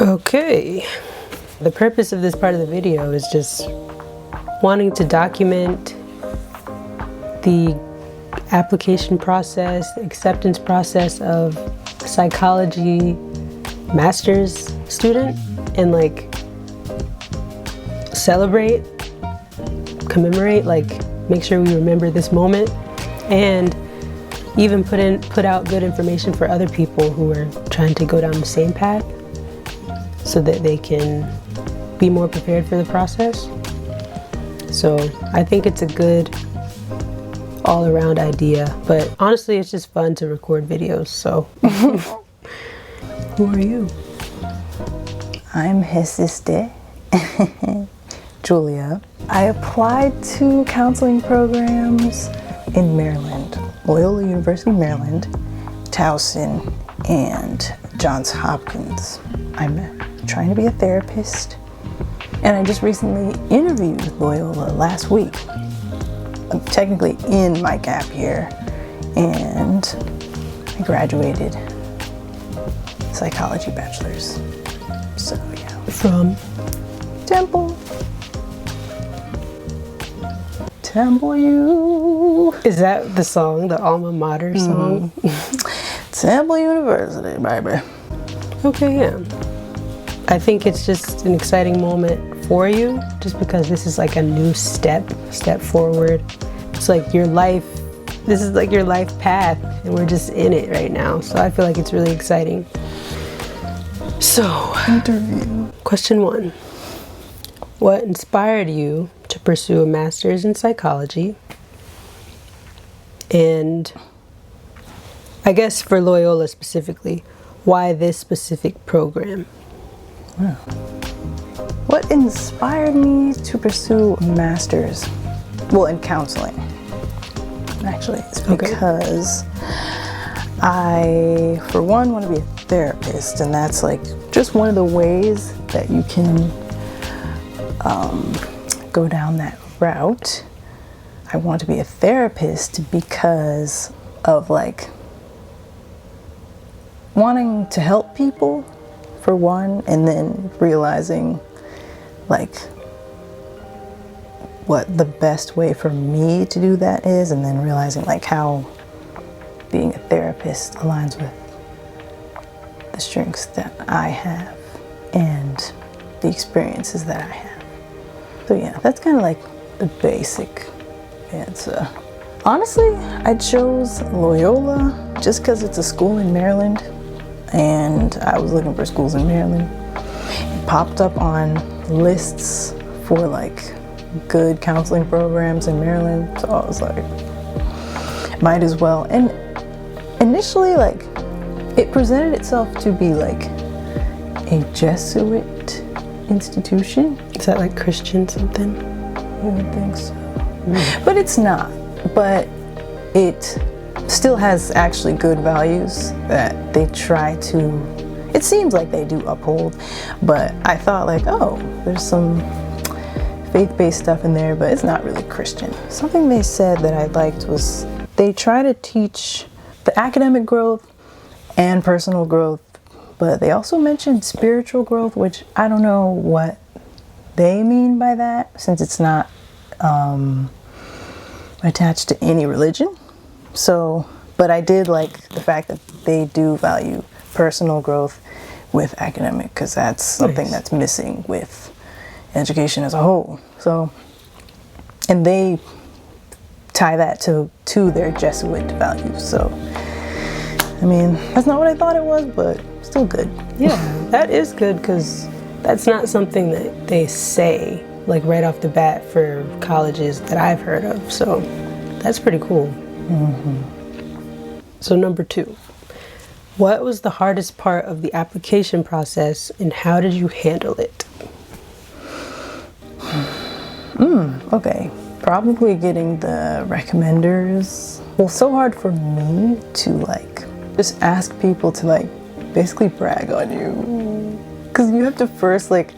Okay, the purpose of this part of the video is just wanting to document the application process, the acceptance process of psychology master's student, and like celebrate, commemorate, like make sure we remember this moment, and even put out good information for other people who are trying to go down the same path so that they can be more prepared for the process. So I think it's a good all-around idea, but honestly it's just fun to record videos. So who are you? I'm his sister, Julia. I applied to counseling programs in Maryland, Loyola University, Maryland, Towson, and Johns Hopkins. I'm trying to be a therapist, and I just recently interviewed with Loyola last week. I'm technically in my gap year, and I graduated psychology bachelor's. So yeah. From? Temple U. Is that the song, the alma mater song? Temple University, baby. Okay, yeah. I think it's just an exciting moment for you, just because this is like a new step forward. It's like your life, this is like your life path, and we're just in it right now. So I feel like it's really exciting. So, Interview. Question 1. What inspired you to pursue a master's in psychology? And I guess for Loyola specifically, why this specific program? Wow. What inspired me to pursue a master's? Well, in counseling. Actually, it's because I, for one, want to be a therapist, and that's like just one of the ways that you can go down that route. I want to be a therapist because of like wanting to help people, for one, and then realizing like what the best way for me to do that is, and then realizing like how being a therapist aligns with the strengths that I have and the experiences that I have. So yeah, that's kind of like the basic answer. Honestly, I chose Loyola just because it's a school in Maryland, and I was looking for schools in Maryland. It popped up on lists for like good counseling programs in Maryland, so I was like, might as well. And initially, like, it presented itself to be like a Jesuit institution. Is that like Christian something? I would think so. But it's not. But it still has actually good values that they try to, it seems like they do uphold. But I thought like, oh, there's some faith-based stuff in there, but it's not really Christian. Something they said that I liked was they try to teach the academic growth and personal growth, but they also mentioned spiritual growth, which I don't know what they mean by that, since it's not attached to any religion. So, but I did like the fact that they do value personal growth with academic, because that's something that's missing with education as a whole. So, and they tie that to their Jesuit values. So, I mean, that's not what I thought it was, but still good. Yeah, that is good, because that's not something that they say like right off the bat for colleges that I've heard of. So that's pretty cool. So number 2, what was the hardest part of the application process, and how did you handle it? Okay, probably getting the recommenders. Well, so hard for me to like just ask people to like basically brag on you, because you have to first like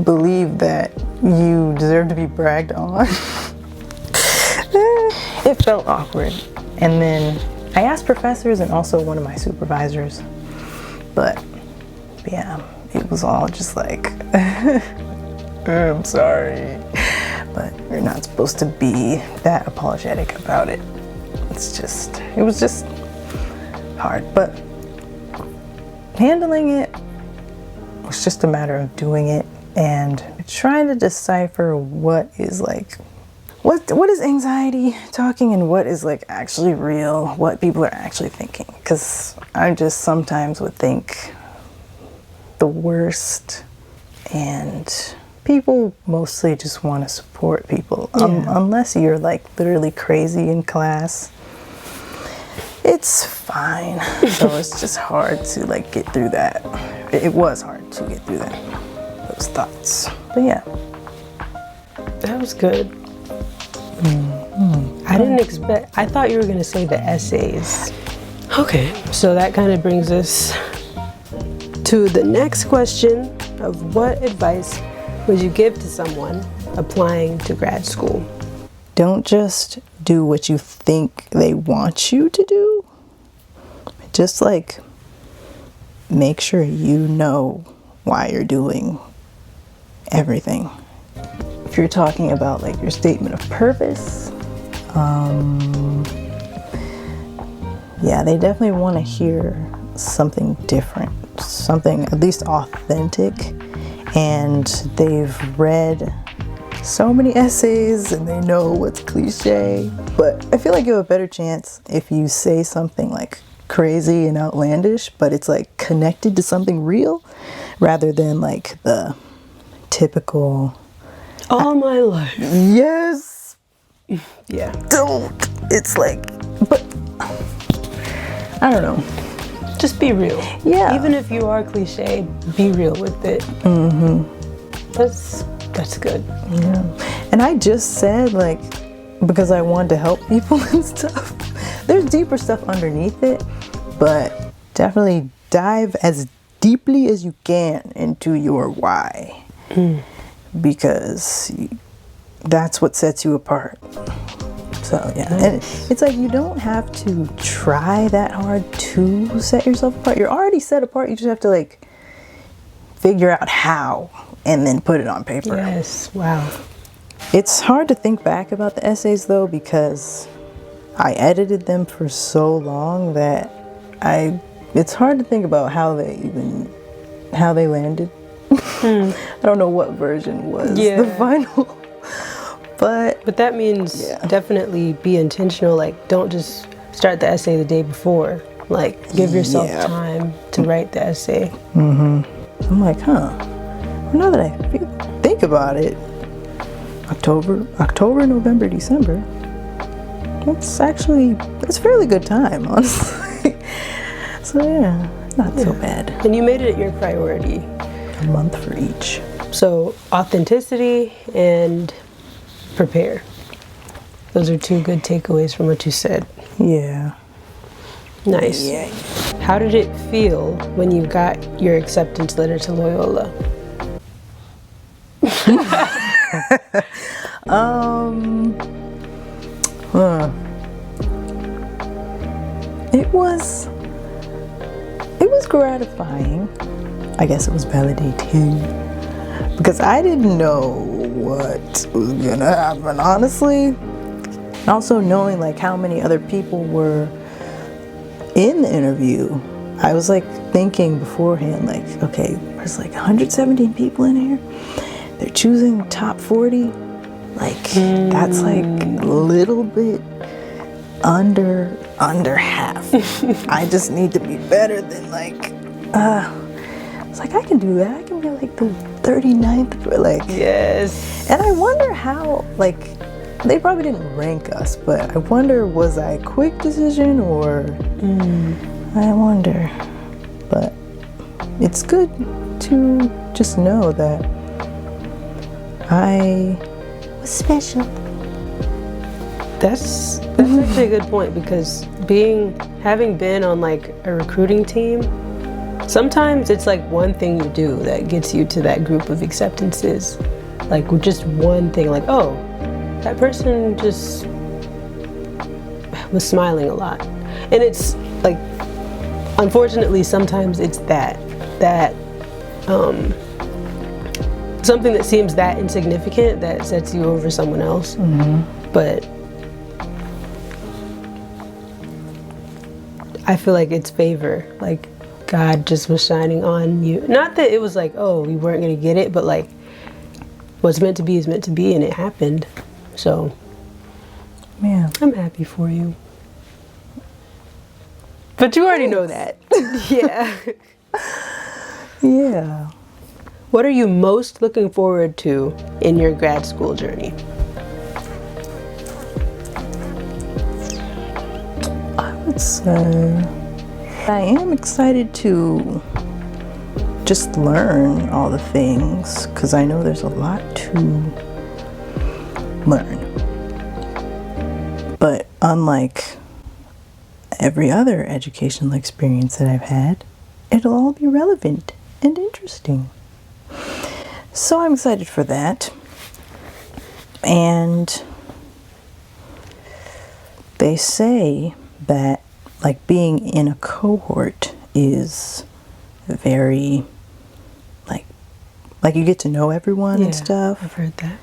believe that you deserve to be bragged on. It felt awkward. And then I asked professors and also one of my supervisors, but yeah, it was all just like, I'm sorry, but you're not supposed to be that apologetic about it. It was just hard, but handling it was just a matter of doing it and trying to decipher what is like, what is anxiety talking and what is like actually real, what people are actually thinking. Because I just sometimes would think the worst, and people mostly just want to support people. Unless you're like literally crazy in class, it's fine. So it's just hard to like get through that. It was hard to get through those thoughts. But yeah. That was good. I didn't expect, I thought you were going to say the essays. Okay, so that kind of brings us to the next question of what advice would you give to someone applying to grad school? Don't just do what you think they want you to do. Just like make sure you know why you're doing everything. If you're talking about like your statement of purpose, yeah, they definitely want to hear something different, something at least authentic, and they've read so many essays and they know what's cliche. But I feel like you have a better chance if you say something like crazy and outlandish, but it's like connected to something real rather than like the typical all my life. Yes. Yeah. Don't. It's like, but I don't know. Just be real. Yeah. Even if you are cliche, be real with it. That's good. Yeah. And I just said like, because I wanted to help people and stuff. There's deeper stuff underneath it, but definitely dive as deeply as you can into your why. Because that's what sets you apart. So yeah, Nice. and it's like you don't have to try that hard to set yourself apart. You're already set apart. You just have to like figure out how and then put it on paper. Yes, wow. It's hard to think back about the essays though, because I edited them for so long that it's hard to think about how they landed. I don't know what version was the final. But that means definitely be intentional. Like, don't just start the essay the day before. Like, give yourself time to write the essay. I'm like, now that I think about it, October, November, December, it's fairly good time, honestly. So yeah, not so bad. And you made it your priority. A month for each. So authenticity and prepare. Those are two good takeaways from what you said. Yeah. Nice. Yeah. How did it feel when you got your acceptance letter to Loyola? It was gratifying. I guess it was validating because I didn't know what was gonna happen, honestly. And also knowing like how many other people were in the interview, I was like thinking beforehand, like, okay, there's like 117 people in here. They're choosing top 40. Like that's like a little bit under half. I just need to be better than like it's like I can do that. I can be like the 39th, like yes. And I wonder how, like, they probably didn't rank us, but I wonder, was I a quick decision or I wonder. But it's good to just know that I was special. That's actually a good point, because having been on like a recruiting team, sometimes it's like one thing you do that gets you to that group of acceptances. Like just one thing, like, oh, that person just was smiling a lot. And it's like, unfortunately, sometimes it's that something that seems that insignificant that sets you over someone else. But I feel like it's favor. Like God just was shining on you. Not that it was like, oh, we weren't gonna get it, but like what's meant to be is meant to be, and it happened. So Yeah. I'm happy for you. But you already know that. Yeah. Yeah. What are you most looking forward to in your grad school journey? I would say I am excited to just learn all the things, because I know there's a lot to learn. But unlike every other educational experience that I've had, it'll all be relevant and interesting. So I'm excited for that. And they say that like being in a cohort is very like you get to know everyone and stuff. I've heard that.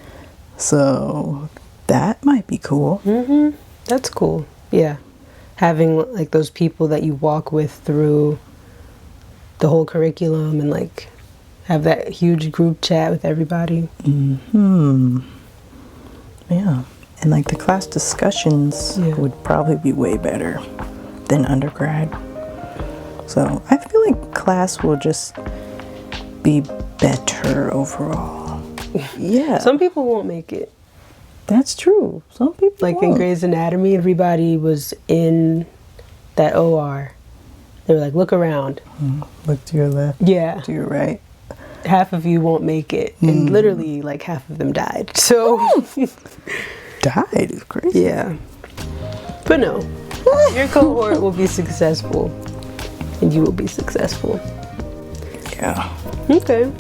So that might be cool. That's cool. Yeah. Having like those people that you walk with through the whole curriculum and like have that huge group chat with everybody. Yeah. And like the class discussions would probably be way better than undergrad. So I feel like class will just be better overall. Yeah. Some people won't make it. That's true. Some people Like won't. in Grey's Anatomy, everybody was in that OR. They were like, look around. Look to your left. Yeah. To your right. Half of you won't make it. And literally like half of them died. So Died is crazy. yeah. But no. Your cohort will be successful. And you will be successful. Yeah. Okay.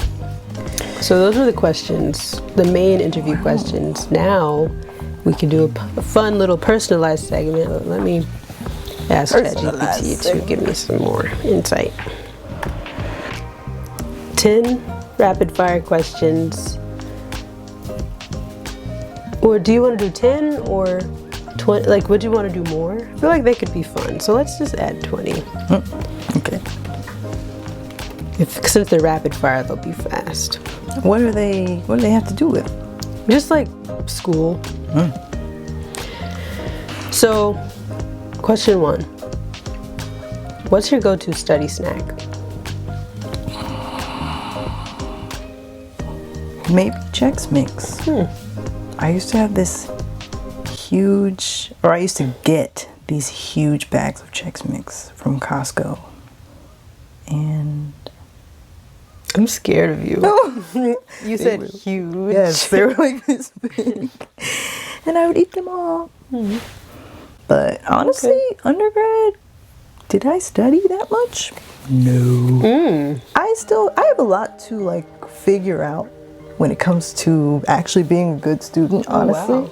So those were the questions, the main interview questions. Now we can do a fun little personalized segment. Let me ask ChatGPT to give me some more insight. 10 rapid fire questions. Or do you want to do 10 or 20? Like, would you want to do more? I feel like they could be fun. So let's just add 20. Okay. Since they're rapid fire, they'll be fast. What do they have to do with? Just like school. So, question 1. What's your go-to study snack? Maybe Chex Mix. I used to have this huge, or I used to get these huge bags of Chex Mix from Costco. And I'm scared of you. You said huge. yes, they were like this big. And I would eat them all. But honestly, undergrad, did I study that much? No. I have a lot to like figure out when it comes to actually being a good student, honestly. wow.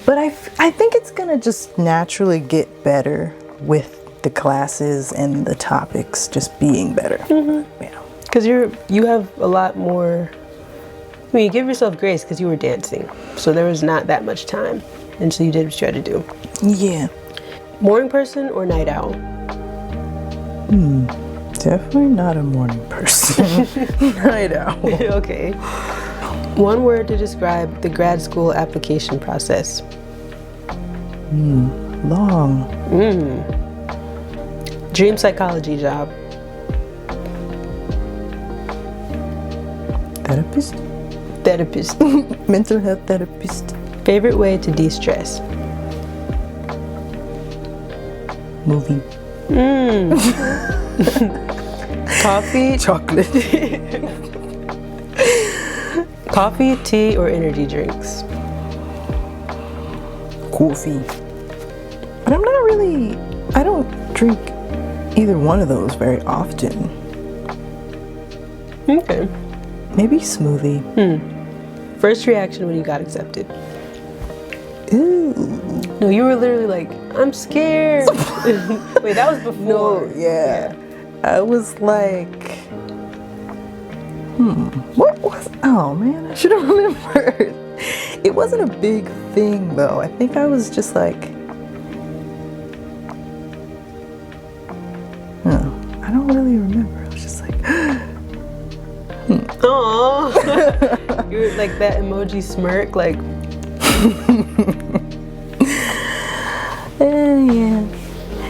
But I think it's gonna just naturally get better with the classes and the topics just being better. Yeah. Because you have a lot more. I mean, you give yourself grace because you were dancing, so there was not that much time, and so you did what you had to do. Yeah. Morning person or night owl? Definitely not a morning person. Night owl. Okay. One word to describe the grad school application process. Long. Dream psychology job. Therapist. Therapist. Mental health therapist. Favorite way to de-stress. Movie. Coffee. Chocolate. Coffee, tea, or energy drinks. Coffee. But I don't drink either one of those very often. Okay. Maybe smoothie. First reaction when you got accepted. Ooh. No, you were literally like, I'm scared. Wait, that was before. No, yeah. I was like, What was, oh man, I should have remembered. It wasn't a big thing though. I think I was just like, I don't really remember. I was just like, Aww. You were like that emoji smirk, like. Yeah.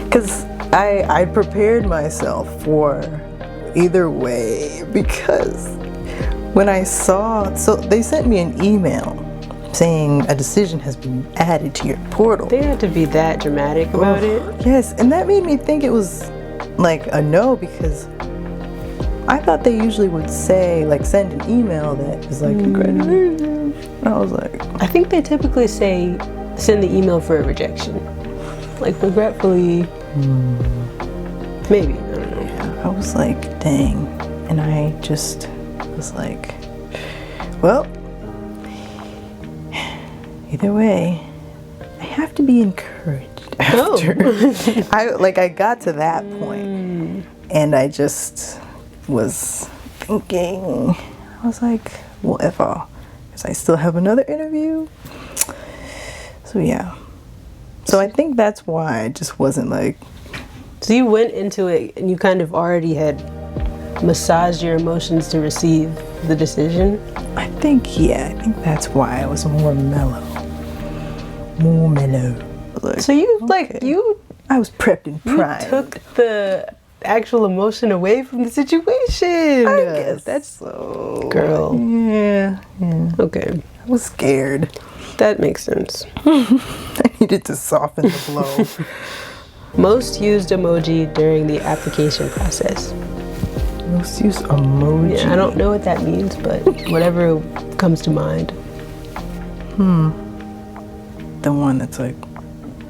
Because I prepared myself for either way, because when I saw, so they sent me an email saying a decision has been added to your portal. They had to be that dramatic about it. Yes, and that made me think it was like a no, because I thought they usually would say, like, send an email that was like, congratulations. And I was like, I think they typically say send the email for a rejection. Like, regretfully, maybe, I don't know. yeah, I was like, dang. And I just was like, well, either way, I have to be encouraged after. I got to that point, and I just was thinking, I was like, well, if all, because I still have another interview. So yeah. So I think that's why I just wasn't like. So you went into it and you kind of already had massaged your emotions to receive the decision? I think that's why I was more mellow. More mellow. Like, So you, okay. I was prepped and you primed. took the actual emotion away from the situation. I guess That's so. girl. Yeah. Okay. I was scared. That makes sense. I needed to soften the blow. Most used emoji during the application process. Most used emoji. Yeah, I don't know what that means, but whatever comes to mind. The one that's like,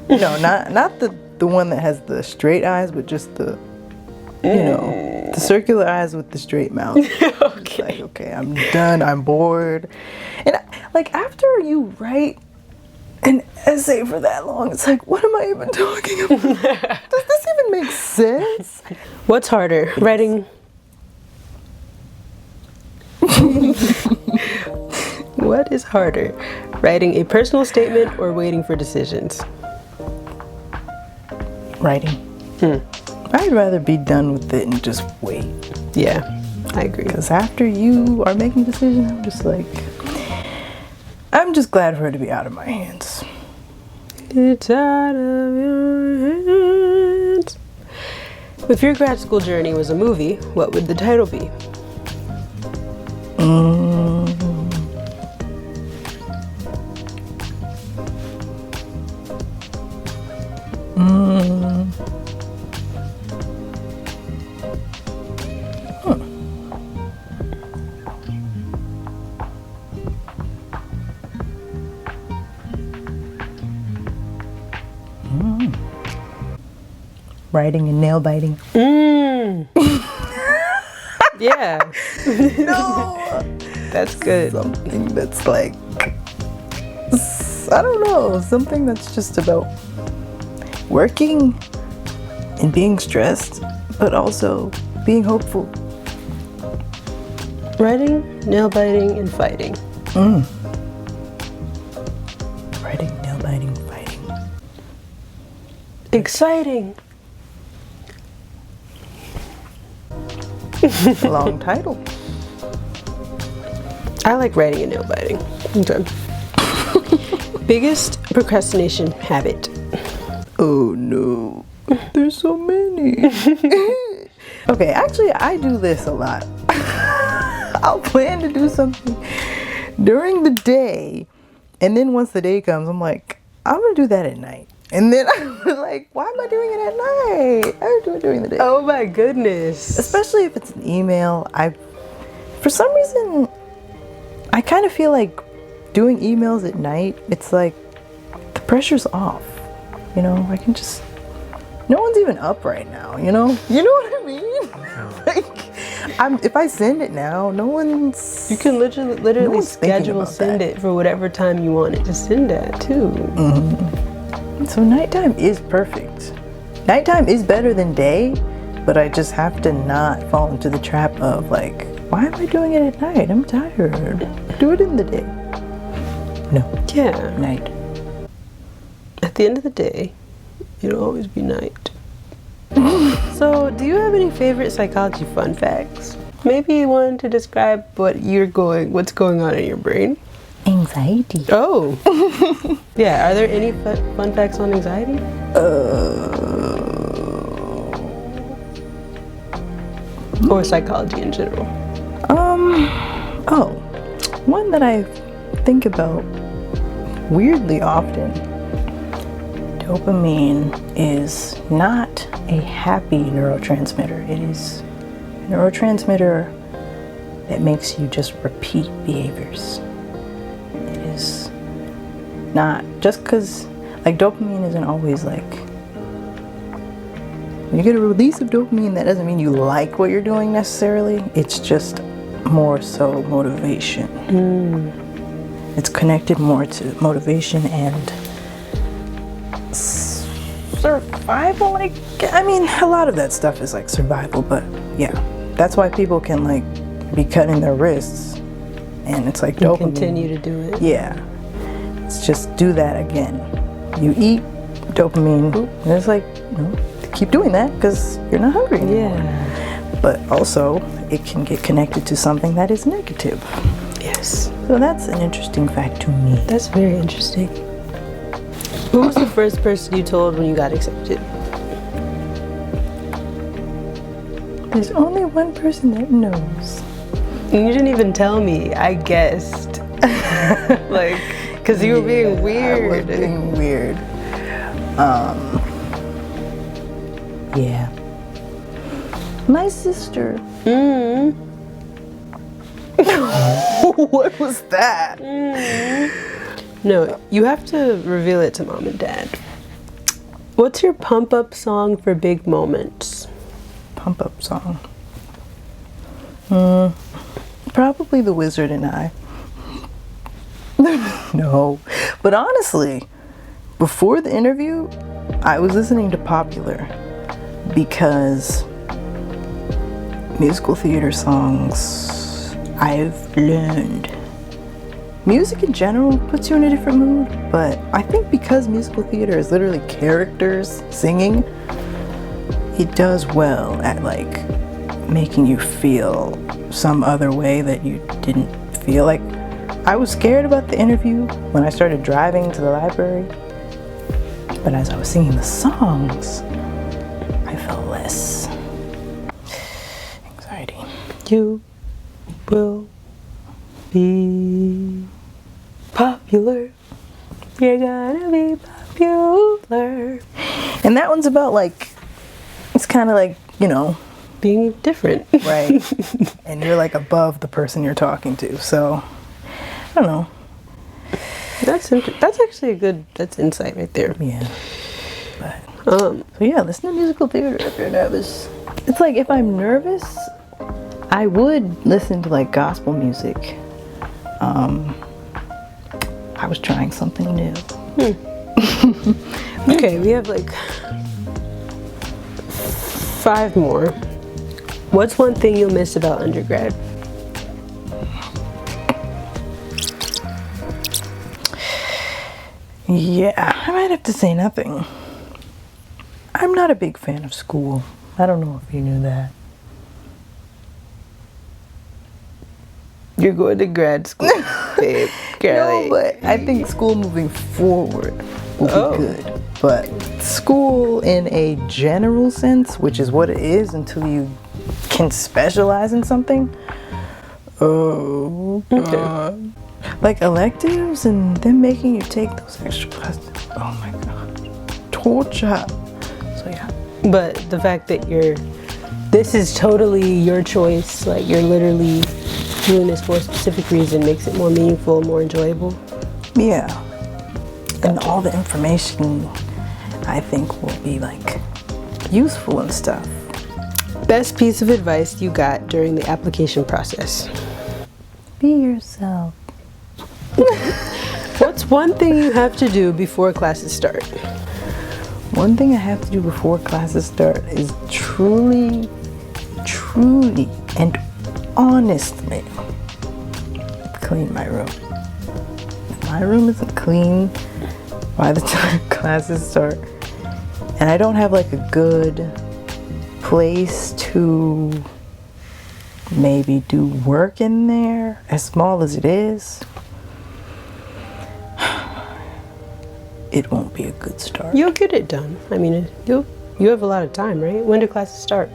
no, not the one that has the straight eyes, but just the, the circular eyes with the straight mouth. Okay. Like, okay, I'm done. I'm bored. And like, after you write an essay for that long, it's like, what am I even talking about? Does this even make sense? What's harder, writing? What is harder, writing a personal statement or waiting for decisions? Writing. I'd rather be done with it and just wait. Yeah, I agree. Because after you are making decisions, I'm just like, I'm just glad for it to be out of my hands. It's out of your hands. If your grad school journey was a movie, what would the title be? Writing and nail biting. Yeah. No! That's good. Something that's like, I don't know, something that's just about working and being stressed, but also being hopeful. Writing, nail biting, and fighting. Writing, nail biting, fighting. Exciting. Long title. I like writing and nail biting. Okay. Biggest procrastination habit. Oh no, there's so many. Okay, actually I do this a lot. I'll plan to do something during the day, and then once the day comes, I'm like, I'm gonna do that at night. And then I'm like, why am I doing it at night? I do it during the day. Oh my goodness. Especially if it's an email. For some reason, I kind of feel like doing emails at night, it's like the pressure's off. I can just, no one's even up right now, You know what I mean? Like, if I send it now, no one's. You can literally one's thinking schedule about send that. it for whatever time you want it to send at too. So nighttime is perfect. Nighttime is better than day, but I just have to not fall into the trap of like why am I doing it at night? I'm tired. Do it in the day. No. Yeah. Night. At the end of the day, it'll always be night. So, do you have any favorite psychology fun facts? Maybe one to describe what's going on in your brain? Anxiety. Oh. Yeah, are there any fun facts on anxiety? Or psychology in general? One that I think about weirdly often. Dopamine is not a happy neurotransmitter. It is a neurotransmitter that makes you just repeat behaviors. It is not just because, like, dopamine isn't always like, when you get a release of dopamine, that doesn't mean you like what you're doing necessarily. It's just more so motivation. It's connected more to motivation and survival. Like, I mean, a lot of that stuff is like survival, but yeah, that's why people can like be cutting their wrists, and it's like dopamine. Continue to do it. Yeah, it's just do that again. You eat dopamine, and it's like, keep doing that because you're not hungry anymore. Yeah. But also, it can get connected to something that is negative. Yes. So that's an interesting fact to me. That's very interesting. Who was the first person you told when you got accepted? There's only one person that knows. You didn't even tell me. I guessed. Like, because you were being weird. I was being weird. Yeah. My sister. What was that? No, you have to reveal it to mom and dad. What's your pump up song for big moments? Pump up song. Probably The Wizard and I. No. But honestly, before the interview, I was listening to Popular because musical theater songs, I've learned, music in general puts you in a different mood, but I think because musical theater is literally characters singing, it does well at like making you feel some other way that you didn't feel. Like, I was scared about the interview when I started driving to the library, but as I was singing the songs, I felt less anxiety. You will be popular. You're gonna be popular. And that one's about like, it's kind of like, you know, being different. right? And you're like above the person you're talking to. So, I don't know. That's actually that's insight right there. Yeah. But, so yeah, listen to musical theater if you're nervous. It's like, if I'm nervous, I would listen to like gospel music. I was trying something new. Okay, we have like 5 more. What's one thing you'll miss about undergrad? Yeah, I might have to say nothing. I'm not a big fan of school. I don't know if you knew that. You're going to grad school, babe. Girlie. No, but I think school moving forward will be good. But school in a general sense, which is what it is until you can specialize in something. Oh, God. Like electives and them making you take those extra classes. Oh my God. Torture. So yeah. But the fact that this is totally your choice, like you're literally doing this for a specific reason, makes it more meaningful, more enjoyable. Yeah. And all the information, I think, will be like useful and stuff. Best piece of advice you got during the application process? Be yourself. What's one thing you have to do before classes start? One thing I have to do before classes start is truly, and honestly clean my room. If my room isn't clean by the time classes start, and I don't have like a good place to maybe do work in there, as small as it is, it won't be a good start. You'll get it done. I mean, you have a lot of time, right? When do classes start?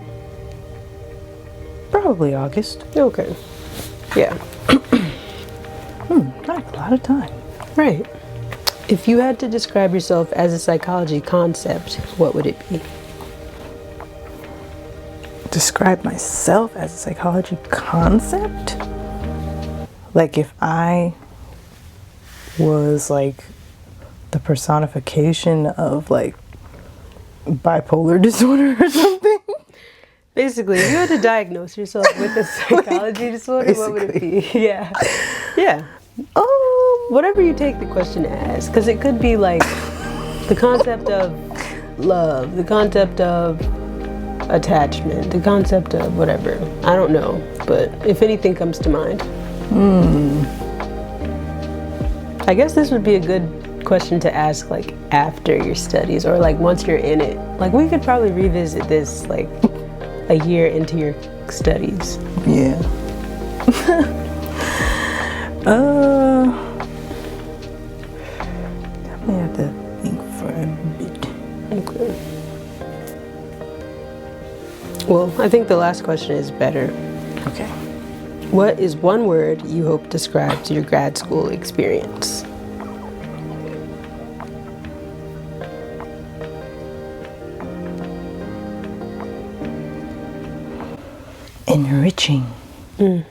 Probably August. Okay. Yeah. I have a lot of time. Right. If you had to describe yourself as a psychology concept, what would it be? Describe myself as a psychology concept? Like if I was like the personification of like bipolar disorder or something? Basically, if you had to diagnose yourself with a psychology disorder, what would it be? Yeah. Yeah. Whatever you take the question as, because it could be like the concept of love, the concept of attachment, the concept of whatever. I don't know, but if anything comes to mind. I guess this would be a good question to ask like after your studies or like once you're in it. Like we could probably revisit this like a year into your studies. Yeah. I have to think for a bit. Okay. Well, I think the last question is better. Okay. What is one word you hope describes your grad school experience? Enriching. I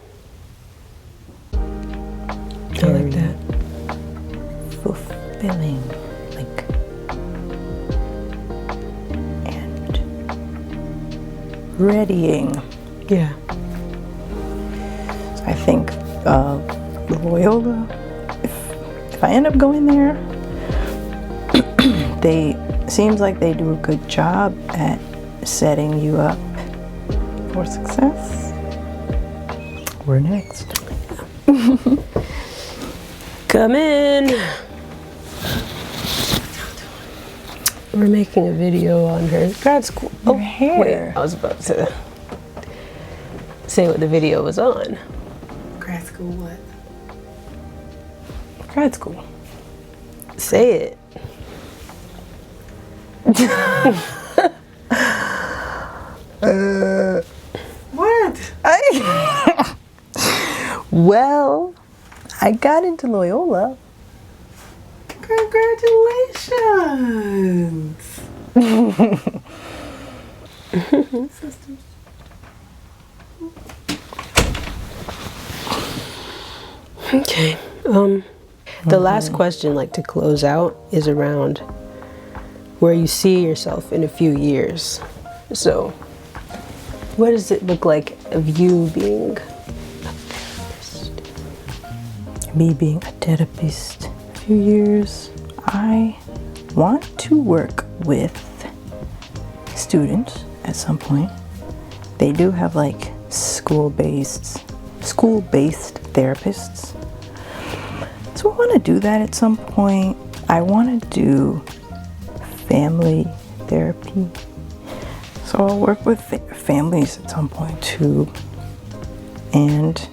like that. Fulfilling. Like, and readying. Yeah. I think Loyola, if I end up going there, seems like they do a good job at setting you up for success. We're next. Come in. We're making a video on her grad school. Your hair. Wait, I was about to say what the video was on. Grad school what? Grad school. Say it. What? Well, I got into Loyola. Congratulations! Sisters. Okay. The last question, like to close out, is around where you see yourself in a few years. So, what does it look like of you being a therapist? Me being a therapist. A few years, I want to work with students at some point. They do have like school-based therapists. So I want to do that at some point. I want to do family therapy. So I'll work with families at some point too. And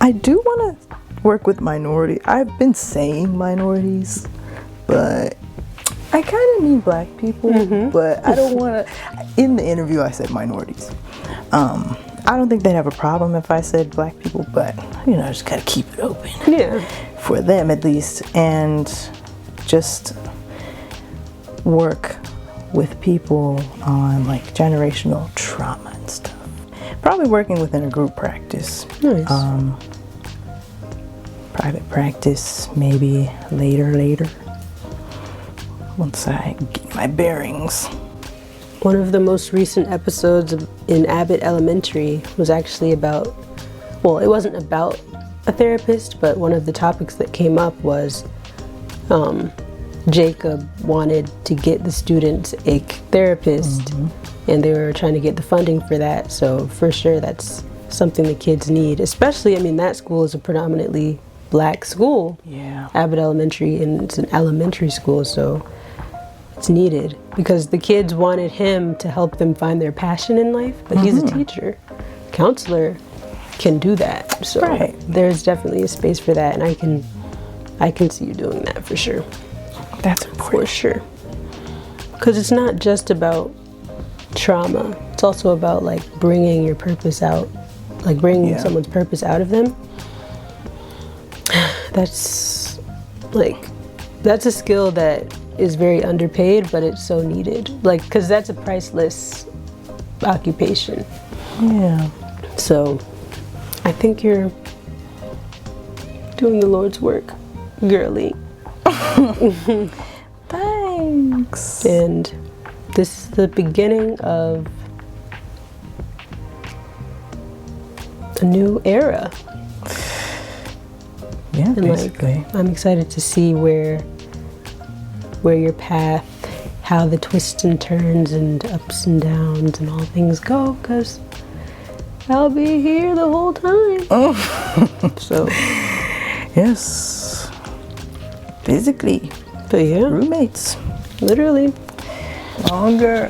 I do want to work with minorities. I've been saying minorities, but I kind of mean black people, but I don't want to. In the interview, I said minorities. I don't think they'd have a problem if I said black people, but you know, I just gotta keep it open. Yeah. For them at least, and just work with people on like generational trauma and stuff. Probably working within a group practice. Nice. Private practice, maybe later. Once I get my bearings. One of the most recent episodes in Abbott Elementary was actually about, well, it wasn't about a therapist, but one of the topics that came up was Jacob wanted to get the students a therapist, and they were trying to get the funding for that. So for sure, that's something the kids need. Especially, I mean, that school is a predominantly black school, Yeah. Abbott Elementary, and it's an elementary school, so it's needed because the kids wanted him to help them find their passion in life, but he's a teacher, counselor can do that. So Right. there's definitely a space for that, and I can see you doing that for sure. That's For important. sure. Because it's not just about trauma. It's also about like bringing your purpose out, like bringing Yeah. someone's purpose out of them. That's a skill that is very underpaid, but it's so needed. Like, because that's a priceless occupation. Yeah. So I think you're doing the Lord's work, girly. Thanks. And this is the beginning of a new era. Yeah, And basically. like, I'm excited to see where your path, how the twists and turns and ups and downs and all things go, because I'll be here the whole time. So, Yes. Physically. but yeah, Roommates. literally. Longer.